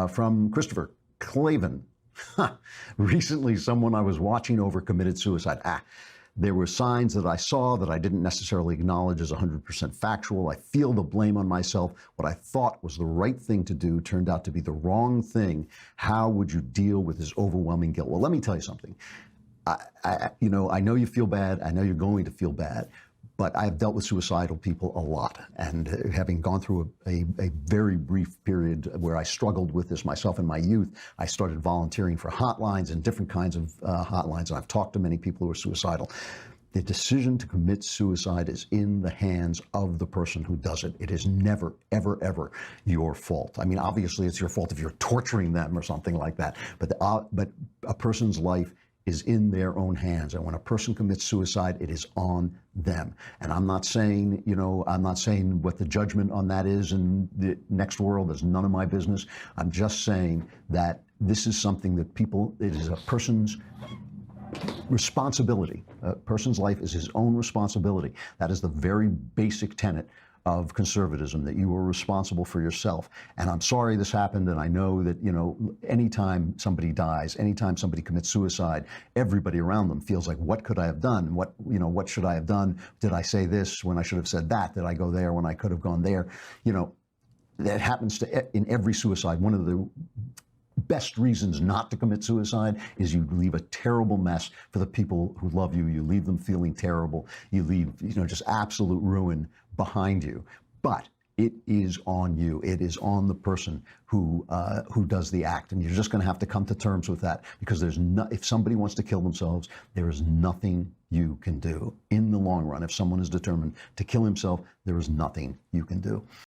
From Christopher Klavan. Recently, someone I was watching over committed suicide. There were signs that I saw that I didn't necessarily acknowledge as 100% factual. I feel the blame on myself. What I thought was the right thing to do turned out to be the wrong thing. How would you deal with this overwhelming guilt? Well, let me tell you something. I know you feel bad. I know you're going to feel bad. But I've dealt with suicidal people a lot, and having gone through a very brief period where I struggled with this myself in my youth, I started volunteering for hotlines and different kinds of hotlines, and I've talked to many people who are suicidal. The decision to commit suicide is in the hands of the person who does it. It is never, ever, ever your fault. I mean, obviously it's your fault if you're torturing them or something like that, but a person's life is in their own hands. And when a person commits suicide, it is on them. And I'm not saying, what the judgment on that is in the next world. Is none of my business. I'm just saying that this is something that it is a person's responsibility. A person's life is his own responsibility. That is the very basic tenet of conservatism, that you are responsible for yourself. And I'm sorry this happened, and I know that, anytime somebody dies, anytime somebody commits suicide, everybody around them feels like, what could I have done? What should I have done? Did I say this when I should have said that? Did I go there when I could have gone there? That happens in every suicide. One of the best reasons not to commit suicide is you leave a terrible mess for the people who love you. You leave them feeling terrible. You leave, just absolute ruin behind you. But it is on you. It is on the person who does the act, and you're just going to have to come to terms with that, because if somebody wants to kill themselves, there is nothing you can do in the long run. If someone is determined to kill himself, there is nothing you can do.